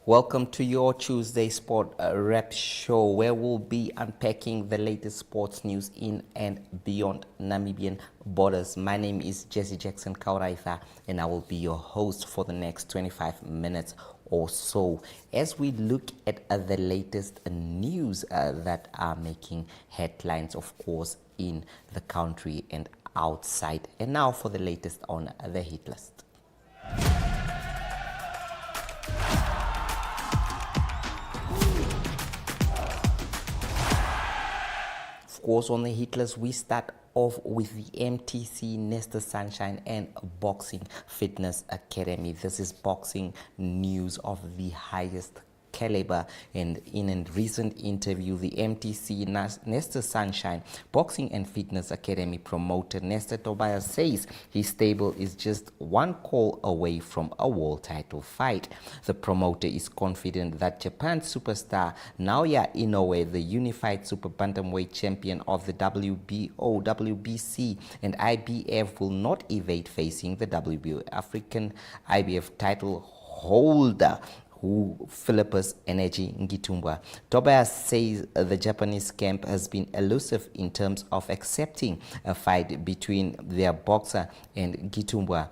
Welcome to your Tuesday Sport Rep Show, where we'll be unpacking the latest sports news in and beyond Namibian borders. My name is Jesse Jackson Kauraifa, and I will be your host for the next 25 minutes or so as we look at the latest news that are making headlines, of course, in the country and outside. And now for the latest on the hit list. Of course, on the hit list, we start off with the MTC Nesta Sunshine and Boxing Fitness Academy. This is boxing news of the highest caliber, and in a recent interview, the MTC Nesta Sunshine Boxing and Fitness Academy promoter Nesta Tobias says his stable is just one call away from a world title fight. The promoter is confident that Japan's superstar Naoya Inoue, the unified super bantamweight champion of the WBO, WBC and IBF, will not evade facing the WBO African IBF title holder Philippus Energy Ngitumbwa. Tobias says the Japanese camp has been elusive in terms of accepting a fight between their boxer and Ngitumbwa.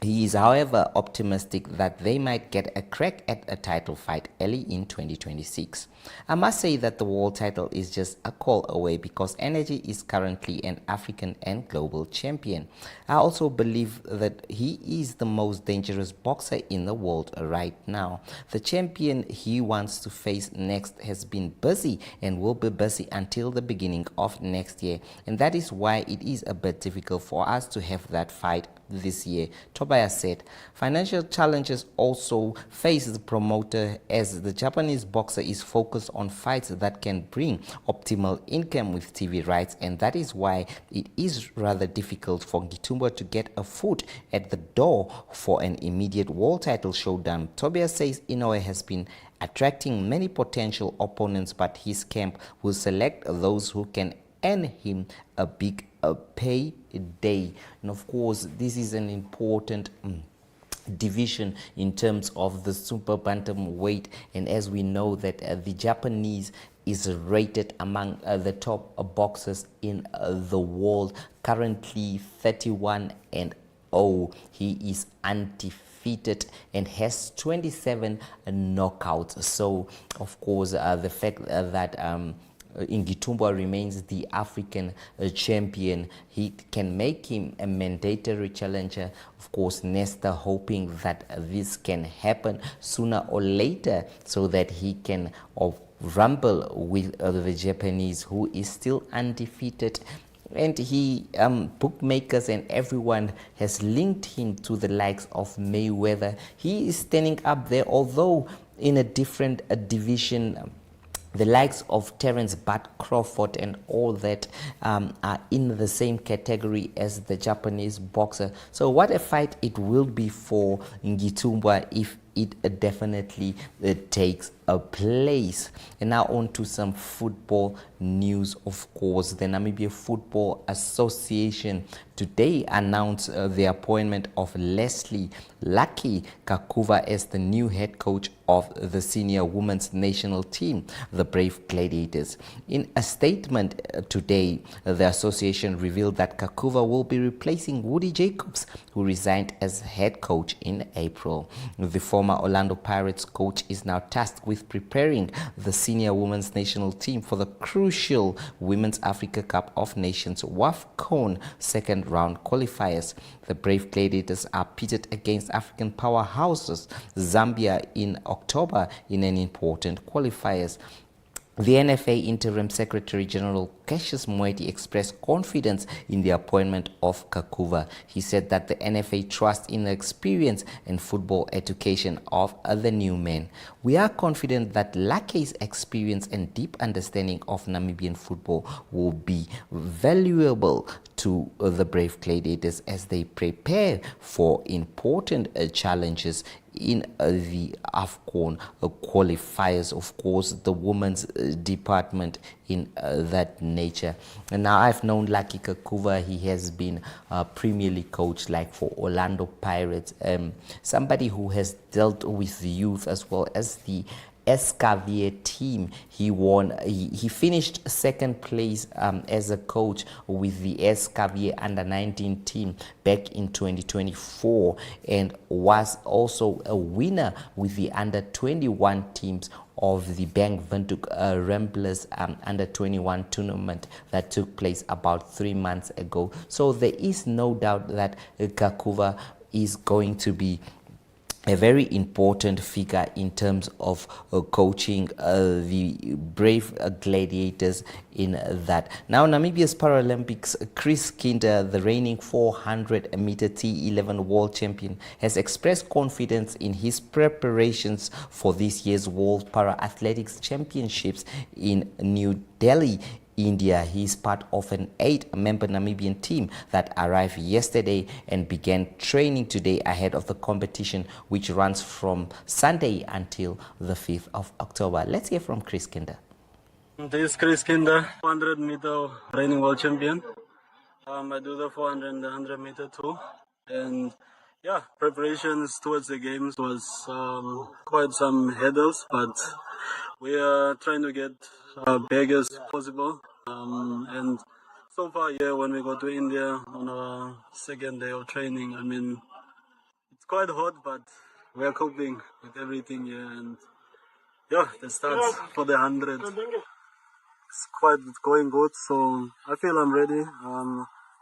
He is, however, optimistic that they might get a crack at a title fight early in 2026. I must say that the world title is just a call away because Energy is currently an African and global champion. I also believe that he is the most dangerous boxer in the world right now. The champion he wants to face next has been busy and will be busy until the beginning of next year, and that is why it is a bit difficult for us to have that fight this year, Tobias said. Financial challenges also face the promoter as the Japanese boxer is focused on fights that can bring optimal income with TV rights, and that is why it is rather difficult for Ngitumbwa to get a foot at the door for an immediate world title showdown. Tobias says Inoue has been attracting many potential opponents, but his camp will select those who can earn him a big payday. And of course, this is an important division in terms of the super bantamweight, and as we know that the Japanese is rated among the top boxers in the world, currently 31-0. He is undefeated and has 27 knockouts. So of course the fact that Ngitumbwa remains the African champion, he can make him a mandatory challenger. Of course, Nesta hoping that this can happen sooner or later so that he can rumble with the Japanese, who is still undefeated. And he, bookmakers and everyone has linked him to the likes of Mayweather. He is standing up there, although in a different division. The likes of Terence Bud Crawford and all that are in the same category as the Japanese boxer. So what a fight it will be for Ngitumbwa if it definitely takes a place. And now on to some football news. Of course, the Namibia Football Association today announced the appointment of Leslie Lucky Kakuva as the new head coach of the senior women's national team, the Brave Gladiators. In a statement today, the association revealed that Kakuva will be replacing Woody Jacobs, who resigned as head coach in April. The former Orlando Pirates coach is now tasked with preparing the senior women's national team for the crucial Women's Africa Cup of Nations WAFCON second round qualifiers. The Brave Gladiators are pitted against African powerhouses Zambia in October in an important qualifiers. The NFA Interim Secretary General Cassius Moeti expressed confidence in the appointment of Kakuva. He said that the NFA trusts in the experience and football education of the new men. We are confident that Lake's experience and deep understanding of Namibian football will be valuable to the Brave Gladiators as they prepare for important challenges in the AFCON qualifiers, of course, the women's department in that nature. And now I've known Lucky Kakuva, he has been Premier League coach like for Orlando Pirates, somebody who has dealt with the youth as well as the Escavier team. He finished second place as a coach with the Escavier under 19 team back in 2024, and was also a winner with the under 21 teams of the Bank Windhoek Ramblers under 21 tournament that took place about 3 months ago. So there is no doubt that Kakuva is going to be a very important figure in terms of coaching the brave gladiators in that. Now, Namibia's Paralympics, Chris Kinder, the reigning 400-meter T11 world champion, has expressed confidence in his preparations for this year's World Para-Athletics Championships in New Delhi, India. He is part of an 8-member Namibian team that arrived yesterday and began training today ahead of the competition, which runs from Sunday until the 5th of October. Let's hear from Chris Kinder. This is Chris Kinder, 400-meter reigning world champion. I do the 400 and the 100-meter too. And yeah, preparations towards the games was quite some hurdles, but we are trying to get big as possible. And so far, yeah, when we go to India on our second day of training, I mean, it's quite hot, but we are coping with everything, yeah. And yeah, the starts for the 100. It's quite going good, so I feel I'm ready.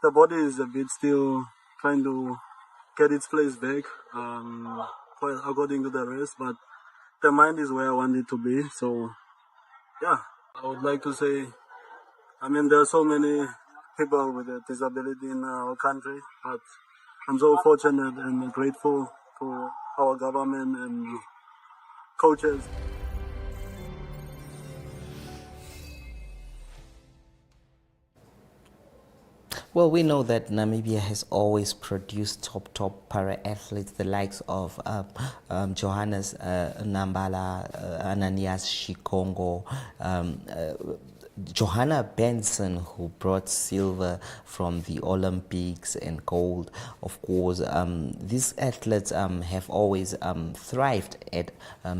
The body is a bit still trying to get its place back, quite according to the rest, but the mind is where I want it to be. So yeah, I would like to say, I mean, there are so many people with a disability in our country, but I'm so fortunate and grateful to our government and coaches. Well, we know that Namibia has always produced top para-athletes, the likes of Johannes Nambala, Ananias Shikongo, Johanna Benson, who brought silver from the Olympics and gold. Of course, these athletes have always thrived at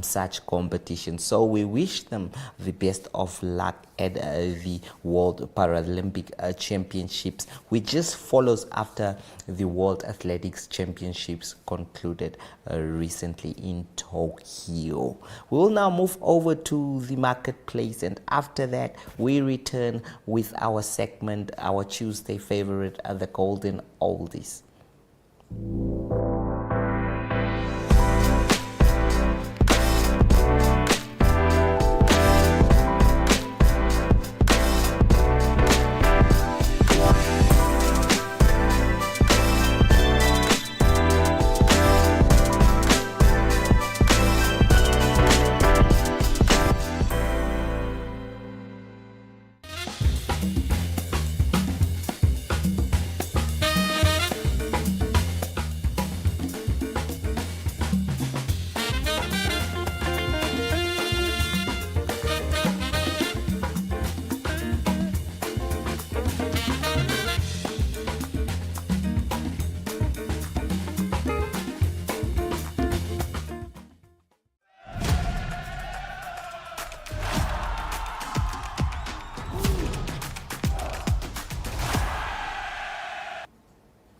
such competitions. So we wish them the best of luck at the World Paralympic Championships, which just follows after the World Athletics Championships concluded recently in Tokyo. We will now move over to the marketplace, and after that we return with our segment, our Tuesday favorite, the Golden Oldies.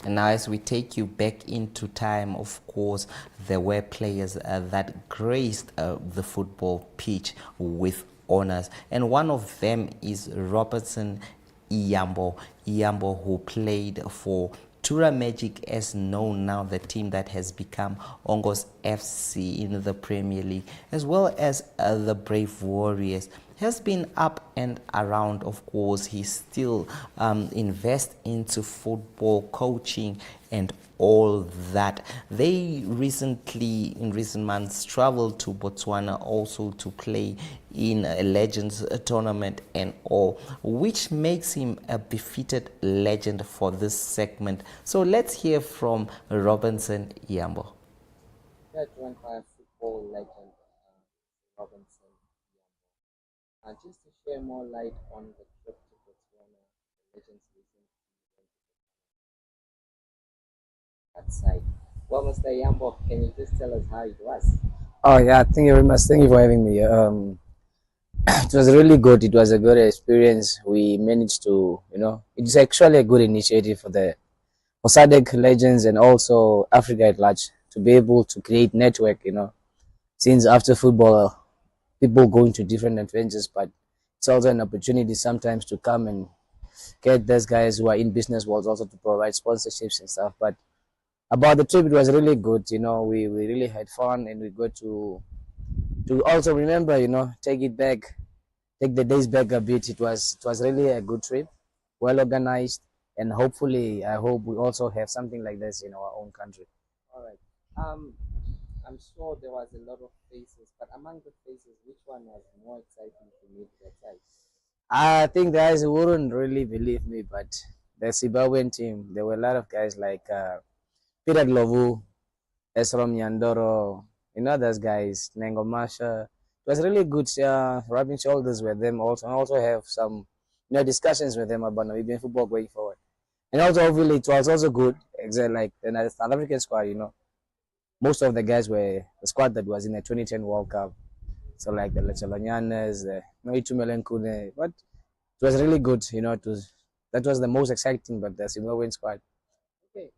And now as we take you back into time, of course, there were players that graced the football pitch with honors. And one of them is Robertson Iyambo, who played for Tura Magic, as known now, the team that has become Ongos FC in the Premier League, as well as the Brave Warriors. Has been up and around. Of course, he still invests into football coaching and all that. They recently, in recent months, traveled to Botswana also to play in a Legends tournament and all, which makes him a befitted legend for this segment. So let's hear from Robinson Iyambo. Yeah, joined by a football legend, Robinson. Just to share more light on the trip to Botswana, the legends recently went to that side. Well, Mr. Yambo, can you just tell us how it was? Oh yeah, thank you very much. Thank you for having me. It was really good. It was a good experience. We managed to, it's actually a good initiative for the SADC legends and also Africa at large to be able to create network. Since after football, people go into different adventures, but it's also an opportunity sometimes to come and get those guys who are in business worlds also to provide sponsorships and stuff. But about the trip, it was really good. We really had fun and we got to also remember, take it back, take the days back a bit. It was really a good trip, well organized, and hopefully, I hope we also have something like this in our own country. All right. Um, I'm sure there was a lot of faces, but among the faces, which one was more exciting to meet that side? I think guys wouldn't really believe me, but the Zimbabwean team, there were a lot of guys like Peter Glovu, Esrom Nyandoro, those guys, Nengo Masha. It was really good rubbing shoulders with them also, and also have some discussions with them about Namibian football going forward. And also, obviously, it was also good, exactly like the South African squad, most of the guys were the squad that was in the 2010 World Cup. So, like the Lechalonyanas, the Noitu Melenkune, but it was really good, that was the most exciting, but the Zimbabwean squad. Okay.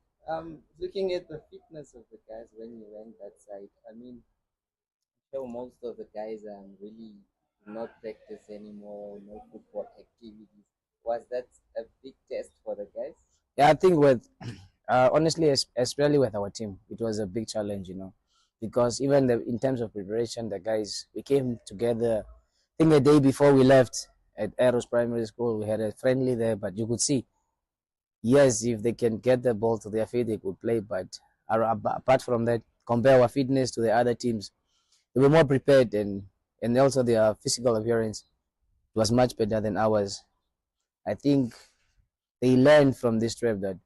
Looking at the fitness of the guys when you went that side, I mean, so most of the guys really do not practice anymore, no football activities. Was that a big test for the guys? Yeah, I think with honestly, especially with our team, it was a big challenge, because even in terms of preparation, the guys we came together. I think the day before we left at Eros Primary School, we had a friendly there, but you could see, yes, if they can get the ball to their feet, they could play. But apart from that, compare our fitness to the other teams, they were more prepared, and also their physical appearance was much better than ours. I think they learned from this trip that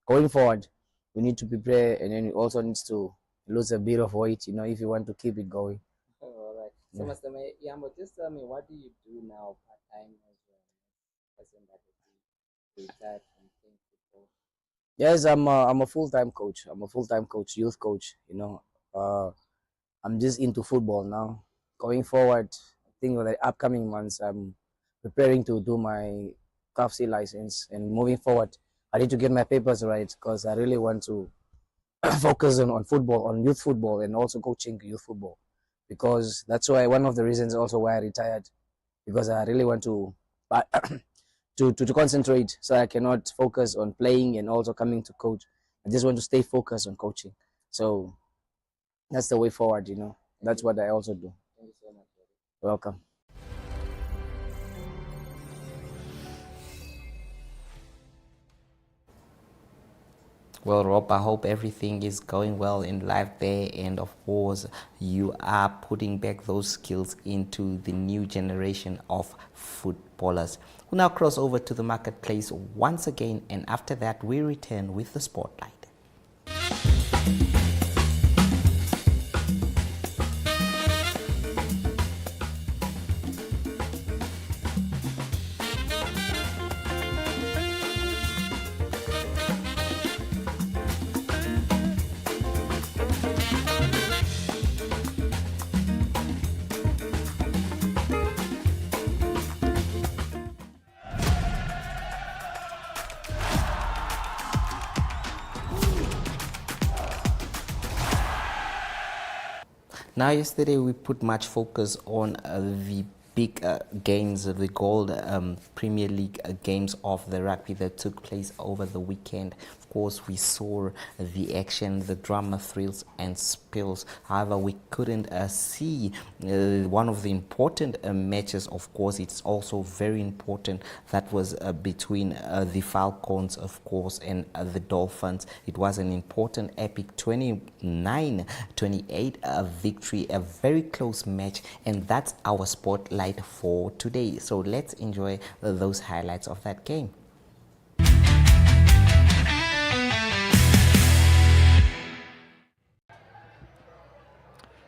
going forward, we need to prepare, and then we also need to lose a bit of weight, if you want to keep it going. All right. So, Yeah. Mr. Yambo, just tell me, what do you do now part time as a person that is retired from playing football? Yes, I'm a full-time coach. I'm a full-time coach, youth coach. I'm just into football now. Going forward, I think with the upcoming months, I'm preparing to do my CAFC license, and moving forward, I need to get my papers right because I really want to focus on football, on youth football, and also coaching youth football, because that's why one of the reasons also why I retired, because I really want to to concentrate, so I cannot focus on playing and also coming to coach. I just want to stay focused on coaching. So that's the way forward. That's what I also do. Thank you so much. Welcome. Well, Rob, I hope everything is going well in life there, and of course, you are putting back those skills into the new generation of footballers. We'll now cross over to the marketplace once again, and after that, we return with the spotlight. Now, yesterday we put much focus on the big games, the Gold Premier League games of the rugby that took place over the weekend. Of course, we saw the action, the drama, thrills, and spills. However, we couldn't see one of the important matches. Of course, it's also very important. That was between the Falcons, of course, and the Dolphins. It was an important, epic 29-28 victory, a very close match, and that's our spotlight for today. So let's enjoy those highlights of that game.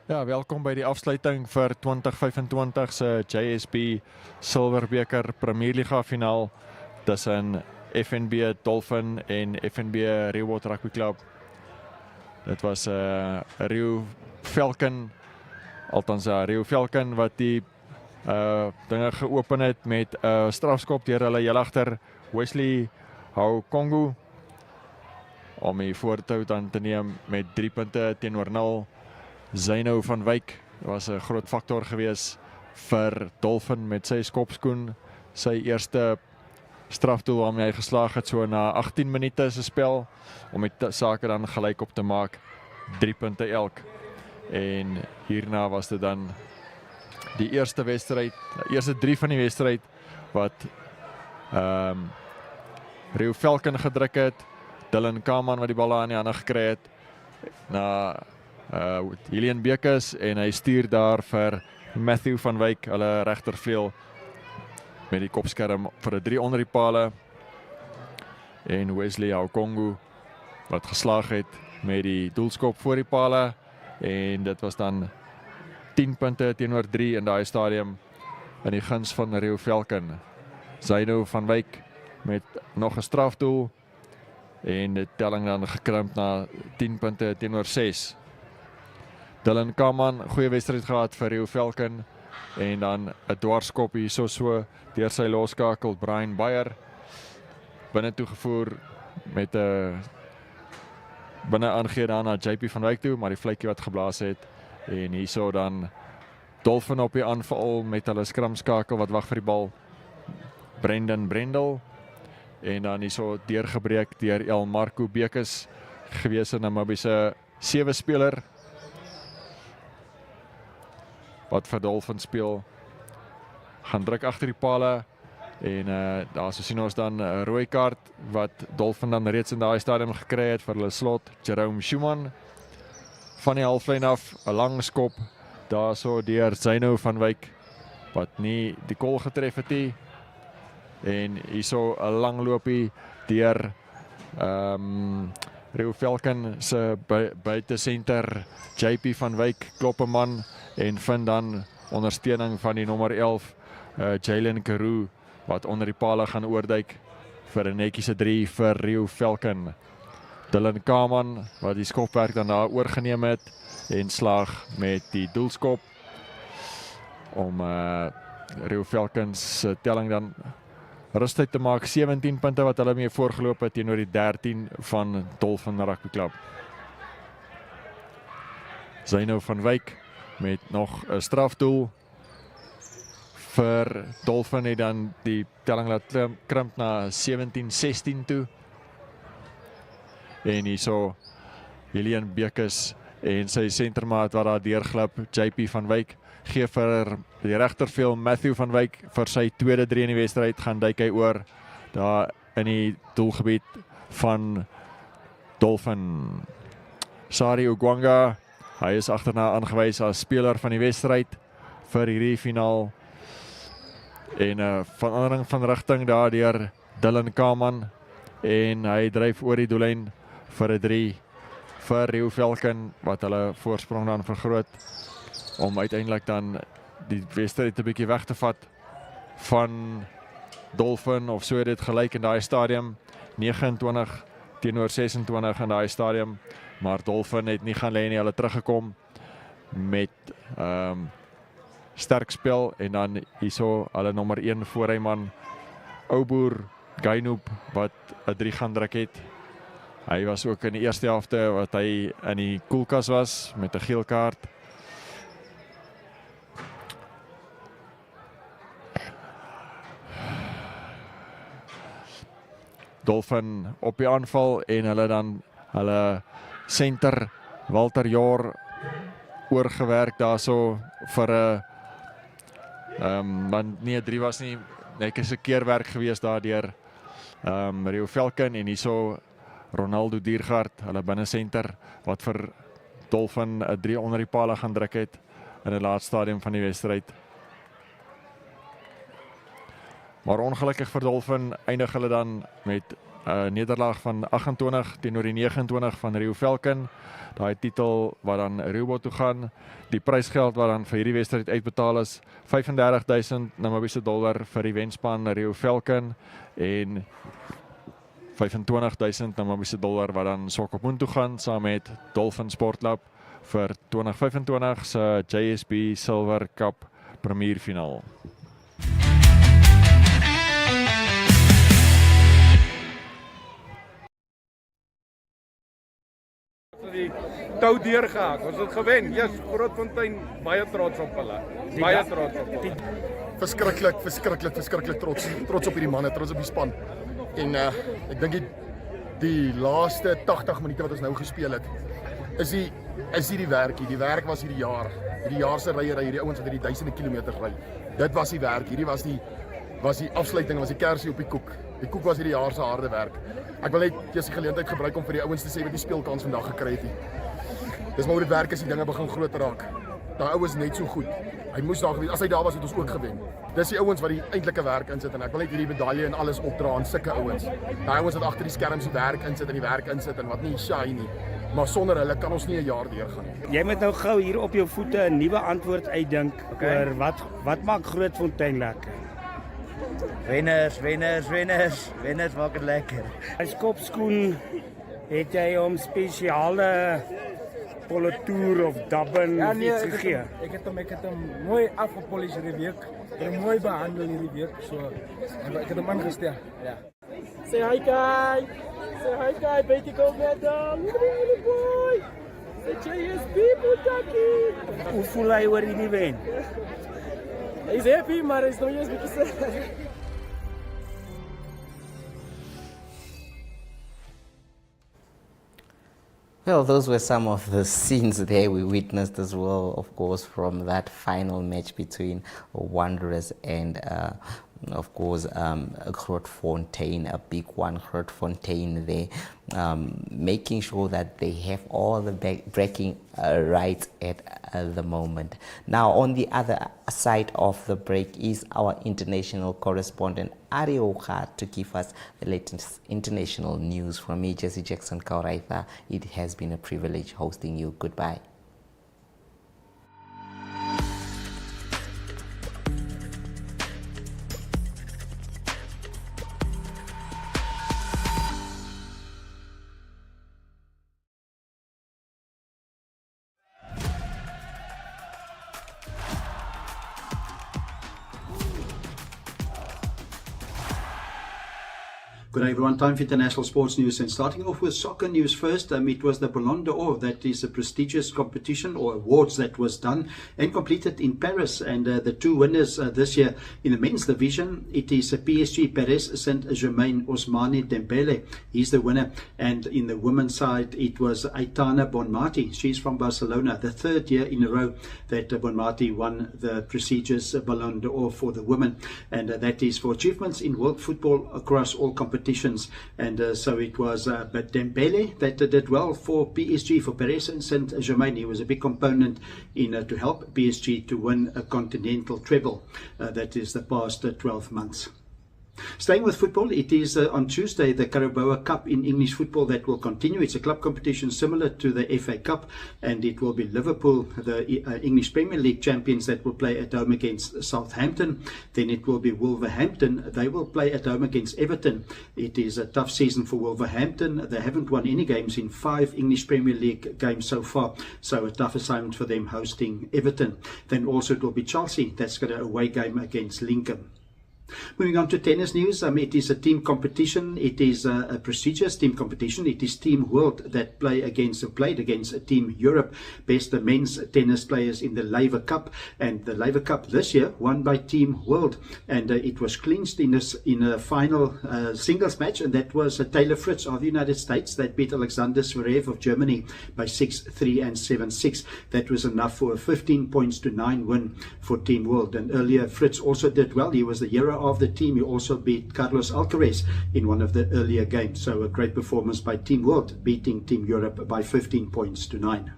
Ja, welkom by die afsluiting vir 2025 se JSB Silverbeker Premierliga finaal tussen FNB Dolphin en FNB Rehoboth Rugby Club. Dit was Rio Falcon, althans Rio Falcon wat die dinge geopen het met strafskop deur hulle heel agter Wesley Haukongu om die voortou dan te neem met 3 punte teenoor 0. Zyno van Wyk was 'n groot faktor gewees vir Dolphin met sy skopskoen, sy eerste strafdoel waarmee hy geslaag het so na 18 minute se spel om die sake dan gelyk op te maak, 3 punte elk. En hierna was dit dan die eerste wedstryd, die eerste 3 van die wedstryd wat Rio Falcon gedruk het, Dylan Kaman wat die bal aan die hande gekry het na Julian Bekes en hy stuur daar vir Matthew van Wyk, hulle regtervleuel met die kopskerm vir 'n 3 onder die pale en Wesley Haukongu wat geslaag het met die doelskop voor die pale en dit was dan 10 punte teenoor 3 in daai stadium in die guns van Rio Falcon. Zyno van Wyk met nog 'n strafdoel en die telling dan gekrimp na 10 punte teenoor 6. Dylan Kaman, goeie wedstryd gehad vir Rio Falcon en dan 'n dwarskop hier so deur sy loskakel Brian Beyer binne toegevoer met 'n binne aangegee dan na JP van Wyk toe, maar die fluitjie wat geblaas het en hierso dan Dolphin op die aanval met hulle skramskakel wat wag vir die bal, Brendan Brendel en dan hierso deurgebreek deur El Marco Bekes, gewese Namibië se 7 speler wat vir Dolphin speel, gaan druk agter die pale en daar so sien ons dan 'n rooi kaart wat Dolphin dan reeds in daai stadium gekry het vir hulle slot, Jerome Schumann van die halflyn af, 'n lang skop daar so deur Zyno van Wyk wat nie die kol getref het nie en hierso 'n lang loopie deur Rio Falcon se buite senter JP van Wyk klop 'n man en vind dan ondersteuning van die nommer 11 Jalen Carew wat onder die pale gaan oorduik vir 'n netjiese 3 vir Rio Falcon. Dylan Kaman wat die skopwerk dan daar oorgeneem het en slaag met die doelskop om Rio Falcon se telling dan rustig te maak, 17 punte wat hulle mee voorgeloop het teenoor die 13 van Dolphin Rugby Club. Zyno van Wyk met nog 'n strafdoel vir Dolphin het dan die telling laat krimp na 17-16 toe. En hierso Julian Bekes en sy sentermaat wat daar deurglip, JP van Wyk, gee vir die regtervleuel Matthew van Wyk vir sy tweede 3 in die wedstryd, gaan duik hy oor daar in die doelgebied van Dolphin. Sari Ugwanga, hy is agterna aangewys as speler van die wedstryd vir hierdie finaal. En verandering van rigting daar deur Dylan Kaman en hy dryf oor die doellyn vir 'n 3 vir Rio Falcon wat hulle voorsprong dan vergroot om uiteindelik dan die wedstryd 'n bietjie weg te vat van Dolphin of so het dit gelyk in daai stadium 29 teenoor 26 in daai stadium, maar Dolphin het nie gaan lê nie, hulle teruggekom met sterk spel en dan hierso hulle nommer 1 voorryman Ouboer Gainup wat 'n 3 gaan druk het. Hy was ook in die eerste helfte wat hy in die koelkas was met 'n geel kaart. Dolphin op die aanval en hulle center Walter Jaar oorgewerk daarso vir 'n man nee 3 was nie, net 'n keerwerk gewees daardeur Rio Falcon en hierso Ronaldo Diergaard, hulle binne center wat vir Dolphin 'n 3 onder die pale gaan druk het in die laaste stadium van die wedstryd. Maar ongelukkig vir Dolphin eindig hulle dan met nederlaag van 28 teenoor die 29 van Rio Falcon. Daai titel wat dan Rio toe gaan. Die prysgeld wat dan vir hierdie wedstryd uitbetaal is $35,000 Namibiese dollar vir die wenspan Rio Falcon en $25,000 Namibiese dollar wat dan Swakopmund toe gaan saam met Dolphin Sportlab vir 2025 se JSB Silver Cup premierfinaal. Die tou deurgehak. Ons het gewen. Yes, Grootfontein baie trots op hulle. Baie trots op hulle. Verskriklik trots op hierdie manne, trots op die span. En ek dink die laaste 80 minute wat ons nou gespeel het, is die werkie. Die werk was hierdie jaar. Hierdie jaar se ryery, hierdie ouens wat hierdie duisende kilometers ry. Dit was die werk. Hierdie was die afsluiting, was die kersie op die koek. Die koek was hierdie jaar se harde werk. Ek wil net die geleentheid gebruik om vir die ouens te sê wat die speelkans vandag gekry het. Dis maar hoe dit werk as die dinge begin groot raak. Daai ouens net so goed. Hy moes daar gewees. As hy daar was, het ons ook gewen. Dis die ouens wat die eintlike werk insit en ek wil net hierdie medalje en alles opdra aan sulke ouens. Daai ouens wat agter die skerms die werk insit en die werk insit en wat nie shy nie. Maar sonder hulle kan ons nie 'n jaar deurgaan nie. Jy moet nou gou hier op jou voete 'n nuwe antwoord uitdink oor wat maak Grootfontein lekker. Wenners maak dit lekker. As kopskoen het jy hom spesiale politoer of dabben Ja, of nee, iets gegee. ek het hom mooi afgepolish hierdie week. Ek het hom mooi behandel hierdie week, so ek het hom aangestel. Ja. Say hi guy. Say hi guy, baby gold medal. Really boy. Say JSB Butaki. Hoe voel hy oor hierdie wen? He's happy, maar hy's nog eens bietjie sad. Well, those were some of the scenes there we witnessed as well, of course, from that final match between Wanderers and, of course, Grootfontein, a big one, Grootfontein there, making sure that they have all the breaking rights at the moment. Now, on the other side of the break is our international correspondent, Ari Oka, to give us the latest international news. From me, Jesse Jackson Kauraitha, it has been a privilege hosting you. Goodbye. Good day everyone, time for international sports news and starting off with soccer news first. It was the Ballon d'Or, that is a prestigious competition or awards that was done and completed in Paris, and the two winners this year in the men's division, it is PSG Paris Saint-Germain Ousmane Dembele, he's the winner, and in the women's side it was Aitana Bonmati, she's from Barcelona, the third year in a row that Bonmati won the prestigious Ballon d'Or for the women, and that is for achievements in world football across all competitions. And so it was but Dembele that did well for PSG, for Paris Saint-Germain. He was a big component in to help PSG to win a continental treble, that is the past 12 months. Staying with football, it is on Tuesday the Carabao Cup in English football that will continue. It's a club competition similar to the FA Cup, and it will be Liverpool, the English Premier League champions, that will play at home against Southampton. Then it will be Wolverhampton, they will play at home against Everton. It is a tough season for Wolverhampton. They haven't won any games in 5 English Premier League games so far, so a tough assignment for them hosting Everton. Then also it will be Chelsea, that's got an away game against Lincoln. Moving on to tennis news, it is a team competition. It is a prestigious team competition. It is Team World that played against Team Europe, best the men's tennis players in the Laver Cup, and the Laver Cup this year won by Team World, and it was clinched in a final singles match, and that was Taylor Fritz of the United States that beat Alexander Zverev of Germany by 6-3 and 7-6. That was enough for a 15-9 win for Team World. And earlier Fritz also did well. He was the hero of the team. He also beat Carlos Alcaraz in one of the earlier games. So a great performance by Team World, beating Team Europe by 15-9.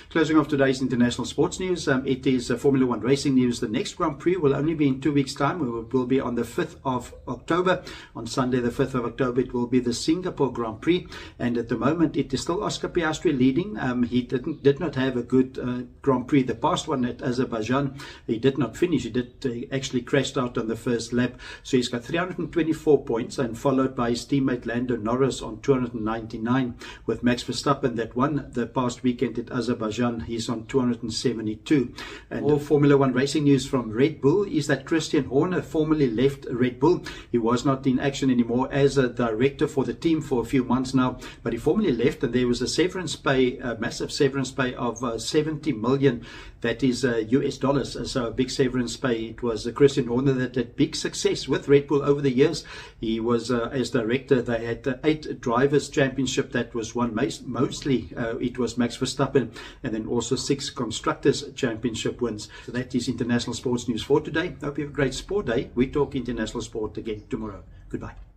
Closing off today's international sports news, it is Formula One racing news. The next Grand Prix will only be in 2 weeks' time. It will be on the 5th of October. On Sunday, the 5th of October, it will be the Singapore Grand Prix. And at the moment, it is still Oscar Piastri leading. He did not have a good Grand Prix. The past one at Azerbaijan, he did not finish. He actually crashed out on the first lap. So he's got 324 points, and followed by his teammate Lando Norris on 299, with Max Verstappen that won the past weekend at Azerbaijan. He's on 272. And all Formula One racing news from Red Bull is that Christian Horner formally left Red Bull. He was not in action anymore as a director for the team for a few months now, but he formally left, and there was a severance pay, a massive severance pay of 70 million. That is US dollars. So a big severance pay. It was Christian Horner that had big success with Red Bull over the years. He was, as director, they had 8 drivers championship that was won mostly. It was Max Verstappen, and then also 6 constructors championship wins. So that is international sports news for today. Hope you have a great sport day. We talk international sport again tomorrow. Goodbye.